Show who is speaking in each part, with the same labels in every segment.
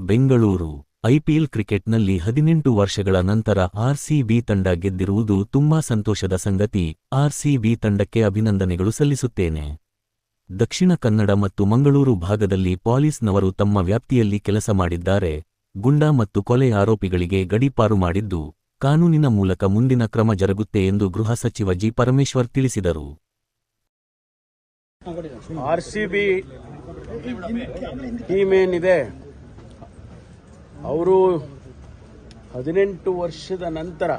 Speaker 1: Bengaluru IPL ಕ್ರಿಕೆಟ್ನಲ್ಲಿ 18 ವರ್ಷಗಳ ನಂತರ ಆರ್ಸಿಬಿ ತಂಡ ಗೆದ್ದಿರುವುದು ತುಂಬಾ ಸಂತೋಷದ ಸಂಗತಿ. ಆರ್ಸಿಬಿ ತಂಡಕ್ಕೆ ಅಭಿನಂದನೆಗಳು ಸಲ್ಲಿಸುತ್ತೇನೆ. ದಕ್ಷಿಣ ಕನ್ನಡ ಮತ್ತು ಮಂಗಳೂರು ಭಾಗದಲ್ಲಿ ಪೊಲೀಸ್ನವರು ತಮ್ಮ ವ್ಯಾಪ್ತಿಯಲ್ಲಿ ಕೆಲಸ ಮಾಡಿದ್ದಾರೆ. ಗುಂಡಾ ಮತ್ತು ಕೊಲೆ ಆರೋಪಿಗಳಿಗೆ ಗಡೀಪಾರು ಮಾಡಿದ್ದು, ಕಾನೂನಿನ ಮೂಲಕ ಮುಂದಿನ ಕ್ರಮ ಜರುಗುತ್ತೆ ಎಂದು ಗೃಹ ಸಚಿವ ಜಿ. ಪರಮೇಶ್ವರ್ ತಿಳಿಸಿದರು.
Speaker 2: ಆರ್ಸಿಬಿ ಟೀಮ್ ಏನಿದೆ ಅವರು 18 ವರ್ಷದ ನಂತರ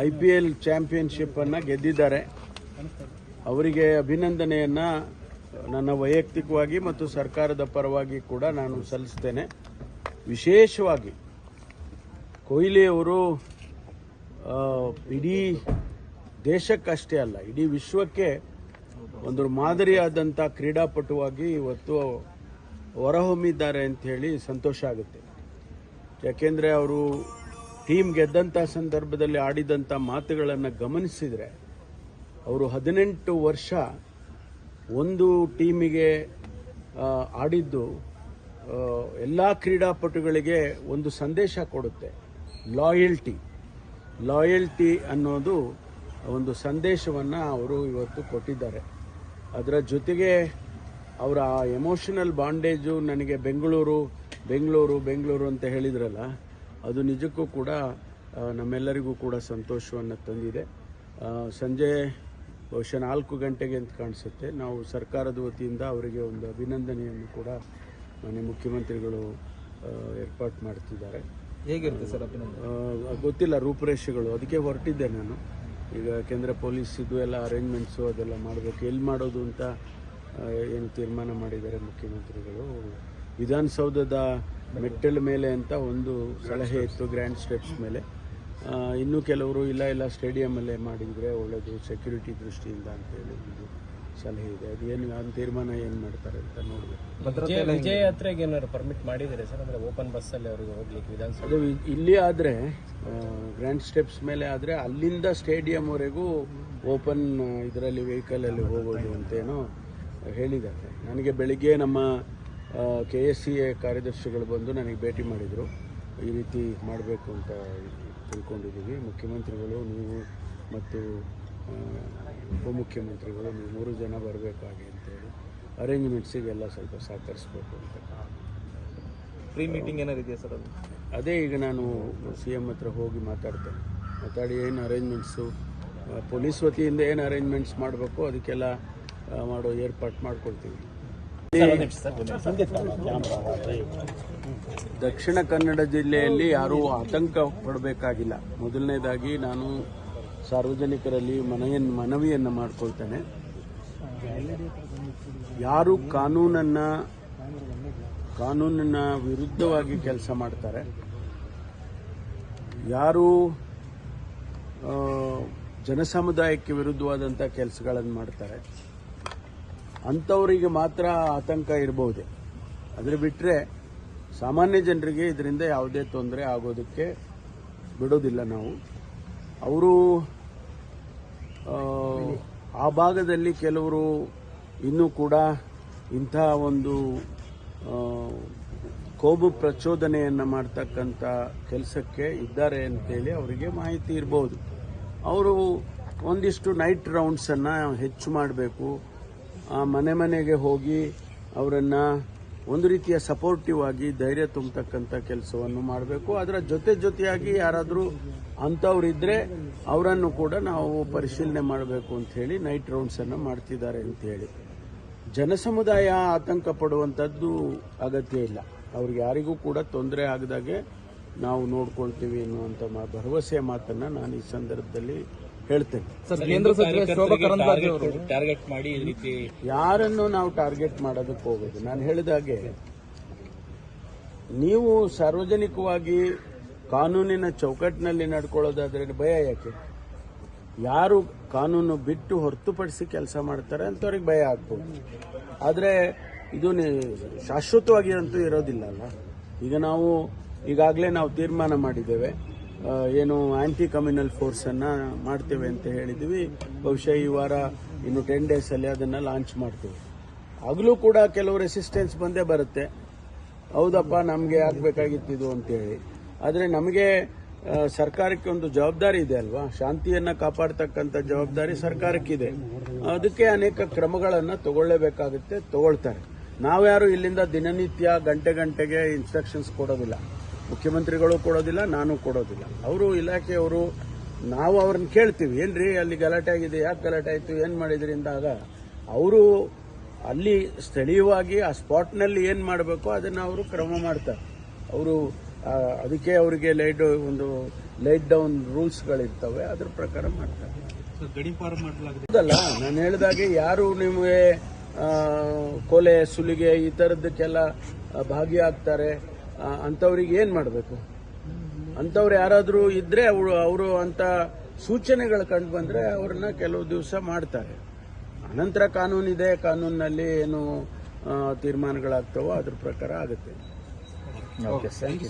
Speaker 2: ಐಪಿಎಲ್ ಚಾಂಪಿಯನ್ಶಿಪ್ ಅನ್ನು ಗೆದ್ದಿದ್ದಾರೆ. ಅವರಿಗೆ ಅಭಿನಂದನೆಯನ್ನ ನನ್ನ ವೈಯಕ್ತಿಕವಾಗಿ ಮತ್ತು ಸರ್ಕಾರದ ಪರವಾಗಿ ಕೂಡ ನಾನು ಸಲ್ಲಿಸ್ತೇನೆ. ವಿಶೇಷವಾಗಿ ಕೊಹ್ಲಿ ಅವರು ಇಡೀ ದೇಶಕ್ಕಷ್ಟೇ ಅಲ್ಲ, ಇಡೀ ವಿಶ್ವಕ್ಕೆ ಒಂದು ಮಾದರಿಯಾದಂಥ ಕ್ರೀಡಾಪಟುವಾಗಿ ಇವತ್ತು ಹೊರಹೊಮ್ಮಿದ್ದಾರೆ ಅಂತ ಹೇಳಿ ಸಂತೋಷ ಆಗುತ್ತೆ. ಯಾಕೆಂದರೆ ಅವರು ಟೀಮ್ ಗೆದ್ದಂಥ ಸಂದರ್ಭದಲ್ಲಿ ಆಡಿದಂಥ ಮಾತುಗಳನ್ನು ಗಮನಿಸಿದರೆ ಅವರು 18 ವರ್ಷ ಒಂದು ಟೀಮಿಗೆ ಆಡಿದ್ದು ಎಲ್ಲ ಕ್ರೀಡಾಪಟುಗಳಿಗೆ ಒಂದು ಸಂದೇಶ ಕೊಡುತ್ತೆ. ಲಾಯಲ್ಟಿ ಅನ್ನೋದು ಒಂದು ಸಂದೇಶವನ್ನು ಅವರು ಇವತ್ತು ಕೊಟ್ಟಿದ್ದಾರೆ. ಅದರ ಜೊತೆಗೆ ಅವರ ಎಮೋಷನಲ್ ಬಾಂಡೇಜು ನನಗೆ ಬೆಂಗಳೂರು ಅಂತ ಹೇಳಿದ್ರಲ್ಲ, ಅದು ನಿಜಕ್ಕೂ ಕೂಡ ನಮ್ಮೆಲ್ಲರಿಗೂ ಕೂಡ ಸಂತೋಷವನ್ನು ತಂದಿದೆ. ಸಂಜೆ ಬಹುಶಃ 4 ಗಂಟೆಗೆ ಅಂತ ಕಾಣಿಸುತ್ತೆ, ನಾವು ಸರ್ಕಾರದ ವತಿಯಿಂದ ಅವರಿಗೆ ಒಂದು ಅಭಿನಂದನೆಯನ್ನು ಕೂಡ ಮಾನ್ಯ ಮುಖ್ಯಮಂತ್ರಿಗಳು ಏರ್ಪಾಟ್ ಮಾಡ್ತಿದ್ದಾರೆ.
Speaker 3: ಹೇಗಿರುತ್ತೆ ಸರ್ ಅಭಿನಂದನೆ?
Speaker 2: ಗೊತ್ತಿಲ್ಲ ರೂಪುರೇಷೆಗಳು, ಅದಕ್ಕೆ ಹೊರಟಿದ್ದೆ ನಾನು ಈಗ. ಯಾಕೆಂದರೆ ಪೊಲೀಸ್ ಇದು ಎಲ್ಲ ಅರೇಂಜ್ಮೆಂಟ್ಸು ಅದೆಲ್ಲ ಮಾಡಬೇಕು. ಎಲ್ಲಿ ಮಾಡೋದು ಅಂತ ಏನು ತೀರ್ಮಾನ ಮಾಡಿದ್ದಾರೆ ಮುಖ್ಯಮಂತ್ರಿಗಳು. ವಿಧಾನಸೌಧದ ಮೆಟ್ಟಲ ಮೇಲೆ ಅಂತ ಒಂದು ಸಲಹೆ ಇತ್ತು, ಗ್ರ್ಯಾಂಡ್ ಸ್ಟೆಪ್ಸ್ ಮೇಲೆ. ಇನ್ನೂ ಕೆಲವರು ಇಲ್ಲ ಸ್ಟೇಡಿಯಮಲ್ಲೇ ಮಾಡಿದರೆ ಒಳ್ಳೆಯದು ಸೆಕ್ಯೂರಿಟಿ ದೃಷ್ಟಿಯಿಂದ ಅಂತೇಳಿ ಒಂದು ಸಲಹೆ ಇದೆ. ಅದು ಏನು ತೀರ್ಮಾನ ಏನು ಮಾಡ್ತಾರೆ ಅಂತ ನೋಡಬೇಕು.
Speaker 3: ವಿಜಯ ಯಾತ್ರೆಗೆ ಏನಾದ್ರು ಪರ್ಮಿಟ್ ಮಾಡಿದ್ದಾರೆ ಸರ್? ಅಂದರೆ ಓಪನ್ ಬಸ್ಸಲ್ಲಿ ಅವರಿಗೆ ಹೋಗ್ಲಿಕ್ಕೆ ವಿಧಾನಸೌಧ
Speaker 2: ಅದು ಇಲ್ಲಿ ಆದರೆ ಗ್ರ್ಯಾಂಡ್ ಸ್ಟೆಪ್ಸ್ ಮೇಲೆ ಆದರೆ ಅಲ್ಲಿಂದ ಸ್ಟೇಡಿಯಂವರೆಗೂ ಓಪನ್ ಇದರಲ್ಲಿ ವೆಹಿಕಲಲ್ಲಿ ಹೋಗೋದು ಅಂತೇನೋ ಹೇಳಿದ್ದಾರೆ. ನನಗೆ ಬೆಳಿಗ್ಗೆ ನಮ್ಮ KSCA ಕಾರ್ಯದರ್ಶಿಗಳು ಬಂದು ನನಗೆ ಭೇಟಿ ಮಾಡಿದರು. ಈ ರೀತಿ ಮಾಡಬೇಕು ಅಂತ ತಿಳ್ಕೊಂಡಿದ್ದೀವಿ. ಮುಖ್ಯಮಂತ್ರಿಗಳು, ನೀವು ಮತ್ತು ಉಪಮುಖ್ಯಮಂತ್ರಿಗಳು, ನೀವು 3 ಜನ ಬರಬೇಕಾಗಿ ಅಂತೇಳಿ ಅರೇಂಜ್ಮೆಂಟ್ಸಿಗೆಲ್ಲ ಸ್ವಲ್ಪ ಸಹಕರಿಸಬೇಕು ಅಂತ.
Speaker 3: ಪ್ರೀ ಮೀಟಿಂಗ್ ಏನಾರು ಇದೆಯಾ ಸರ್?
Speaker 2: ಅದೇ ಈಗ ನಾನು CM ಹತ್ರ ಹೋಗಿ ಮಾತಾಡಿ ಏನು ಅರೇಂಜ್ಮೆಂಟ್ಸು ಪೊಲೀಸ್ ವತಿಯಿಂದ ಏನು ಅರೇಂಜ್ಮೆಂಟ್ಸ್ ಮಾಡಬೇಕು ಅದಕ್ಕೆಲ್ಲ ಮಾಡೋ ಏರ್ಪಾಟ್ ಮಾಡ್ಕೊಳ್ತೀವಿ. ದಕ್ಷಿಣ ಕನ್ನಡ ಜಿಲ್ಲೆಯಲ್ಲಿ ಯಾರೂ ಆತಂಕ ಪಡಬೇಕಾಗಿಲ್ಲ. ಮೊದಲನೇದಾಗಿ ನಾನು ಸಾರ್ವಜನಿಕರಲ್ಲಿ ಮನವಿಯನ್ನು ಮಾಡ್ಕೊಳ್ತೇನೆ. ಯಾರು ಕಾನೂನಿನ ವಿರುದ್ಧವಾಗಿ ಕೆಲಸ ಮಾಡ್ತಾರೆ, ಯಾರು ಜನಸಮುದಾಯಕ್ಕೆ ವಿರುದ್ಧವಾದಂಥ ಕೆಲಸಗಳನ್ನು ಮಾಡ್ತಾರೆ, ಅಂಥವರಿಗೆ ಮಾತ್ರ ಆತಂಕ ಇರಬಹುದೇ. ಆದರೆ ಬಿಟ್ಟರೆ ಸಾಮಾನ್ಯ ಜನರಿಗೆ ಇದರಿಂದ ಯಾವುದೇ ತೊಂದರೆ ಆಗೋದಕ್ಕೆ ಬಿಡೋದಿಲ್ಲ ನಾವು. ಅವರು ಆ ಭಾಗದಲ್ಲಿ ಕೆಲವರು ಇನ್ನೂ ಕೂಡ ಇಂಥ ಒಂದು ಕೋಮು ಪ್ರಚೋದನೆಯನ್ನು ಮಾಡ್ತಕ್ಕಂಥ ಕೆಲಸಕ್ಕೆ ಇದ್ದಾರೆ ಅಂತೇಳಿ ಅವರಿಗೆ ಮಾಹಿತಿ ಇರಬಹುದು. ಅವರು ಒಂದಿಷ್ಟು ನೈಟ್ ರೌಂಡ್ಸನ್ನು ಹೆಚ್ಚು ಮಾಡಬೇಕು. ಮನೆಗೆ ಹೋಗಿ ಅವರನ್ನು ಒಂದು ರೀತಿಯ ಸಪೋರ್ಟಿವ್ ಆಗಿ ಧೈರ್ಯ ತುಂಬತಕ್ಕಂಥ ಕೆಲಸವನ್ನು ಮಾಡಬೇಕು. ಅದರ ಜೊತೆಯಾಗಿ ಯಾರಾದರೂ ಅಂಥವ್ರಿದ್ರೆ ಅವರನ್ನು ಕೂಡ ನಾವು ಪರಿಶೀಲನೆ ಮಾಡಬೇಕು ಅಂತ ಹೇಳಿ ನೈಟ್ ರೌಂಡ್ಸನ್ನು ಮಾಡ್ತಿದ್ದಾರೆ ಅಂತೇಳಿ. ಜನಸಮುದಾಯ ಆತಂಕ ಪಡುವಂಥದ್ದು ಅಗತ್ಯ ಇಲ್ಲ. ಅವ್ರಿಗೆ ಯಾರಿಗೂ ಕೂಡ ತೊಂದರೆ ಆಗದಾಗೆ ನಾವು ನೋಡ್ಕೊಳ್ತೀವಿ ಎನ್ನುವಂಥ ಭರವಸೆಯ ಮಾತನ್ನು ನಾನು ಈ ಸಂದರ್ಭದಲ್ಲಿ ಹೇಳ್ತೇನೆ. ಯಾರನ್ನು ನಾವು ಟಾರ್ಗೆಟ್ ಮಾಡೋದಕ್ಕೆ ಹೋಗೋದು? ನಾನು ಹೇಳಿದಾಗೆ ನೀವು ಸಾರ್ವಜನಿಕವಾಗಿ ಕಾನೂನಿನ ಚೌಕಟ್ಟಿನಲ್ಲಿ ನಡ್ಕೊಳ್ಳೋದಾದ್ರೆ ಭಯ ಯಾಕೆ? ಯಾರು ಕಾನೂನು ಬಿಟ್ಟು ಹೊರತುಪಡಿಸಿ ಕೆಲಸ ಮಾಡ್ತಾರೆ ಅಂತವ್ರಿಗೆ ಭಯ ಆಗ್ಬೋದು. ಆದರೆ ಇದು ಶಾಶ್ವತವಾಗಿರಂತೂ ಇರೋದಿಲ್ಲ ಅಲ್ಲ. ಈಗ ನಾವು ಈಗಾಗಲೇ ತೀರ್ಮಾನ ಮಾಡಿದ್ದೇವೆ, ಏನು ಆಂಟಿ ಕಮ್ಯುನಲ್ ಫೋರ್ಸನ್ನು ಮಾಡ್ತೇವೆ ಅಂತ ಹೇಳಿದ್ವಿ. ಬಹುಶಃ ಈ ವಾರ ಇನ್ನು 10 ಡೇಸಲ್ಲಿ ಅದನ್ನು ಲಾಂಚ್ ಮಾಡ್ತೇವೆ. ಆಗಲೂ ಕೂಡ ಕೆಲವು ರೆಸಿಸ್ಟೆನ್ಸ್ ಬಂದೇ ಬರುತ್ತೆ. ಹೌದಪ್ಪ ನಮಗೆ ಆಗಬೇಕಾಗಿತ್ತಿದು ಅಂತೇಳಿ. ಆದರೆ ನಮಗೆ ಸರ್ಕಾರಕ್ಕೆ ಒಂದು ಜವಾಬ್ದಾರಿ ಇದೆ ಅಲ್ವಾ, ಶಾಂತಿಯನ್ನು ಕಾಪಾಡ್ತಕ್ಕಂಥ ಜವಾಬ್ದಾರಿ ಸರ್ಕಾರಕ್ಕಿದೆ. ಅದಕ್ಕೆ ಅನೇಕ ಕ್ರಮಗಳನ್ನು ತಗೊಳ್ಳೇಬೇಕಾಗುತ್ತೆ, ತಗೊಳ್ತಾರೆ. ನಾವ್ಯಾರು ಇಲ್ಲಿಂದ ದಿನನಿತ್ಯ ಗಂಟೆಗೆ ಇನ್ಸ್ಟ್ರಕ್ಷನ್ಸ್ ಕೊಡೋದಿಲ್ಲ, ಮುಖ್ಯಮಂತ್ರಿಗಳು ಕೊಡೋದಿಲ್ಲ, ನಾನು ಕೊಡೋದಿಲ್ಲ. ಅವರು ಇಲಾಖೆಯವರು, ನಾವು ಅವ್ರನ್ನ ಕೇಳ್ತೀವಿ, ಏನ್ರಿ ಅಲ್ಲಿ ಗಲಾಟೆ ಆಗಿದೆ, ಯಾಕೆ ಗಲಾಟೆ ಆಯಿತು, ಏನು ಮಾಡಿದ್ರಿ ಅಂದಾಗ ಅವರು ಅಲ್ಲಿ ಸ್ಥಳೀಯವಾಗಿ ಆ ಸ್ಪಾಟ್ನಲ್ಲಿ ಏನು ಮಾಡಬೇಕು ಅದನ್ನು ಅವರು ಕ್ರಮ ಮಾಡ್ತಾರೆ. ಅವರು ಅದಕ್ಕೆ ಅವರಿಗೆ ಲೈಟ್ ಡೌನ್ ರೂಲ್ಸ್ಗಳಿರ್ತವೆ, ಅದ್ರ ಪ್ರಕಾರ ಮಾಡ್ತಾರೆ.
Speaker 3: ಗಡೀಪಾರು ಮಾಡಲಾಗಿದೆ.
Speaker 2: ಹೌದಲ್ಲ, ನಾನು ಹೇಳಿದಾಗೆ ಯಾರು ನಿಮಗೆ ಕೊಲೆ ಸುಲಿಗೆ ಈ ಥರದ್ದಕ್ಕೆಲ್ಲ ಭಾಗಿಯಾಗ್ತಾರೆ ಅಂಥವ್ರಿಗೆ ಏನು ಮಾಡಬೇಕು? ಅಂಥವ್ರು ಯಾರಾದರೂ ಇದ್ರೆ ಅವರು ಅಂಥ ಸೂಚನೆಗಳು ಕಂಡು ಬಂದರೆ ಅವ್ರನ್ನ ಕೆಲವು ದಿವಸ ಮಾಡ್ತಾರೆ. ಅನಂತರ ಕಾನೂನಿದೆ, ಕಾನೂನಿನಲ್ಲಿ ಏನು ತೀರ್ಮಾನಗಳಾಗ್ತವೋ ಅದ್ರ ಪ್ರಕಾರ ಆಗುತ್ತೆ.
Speaker 4: Okay, thank you.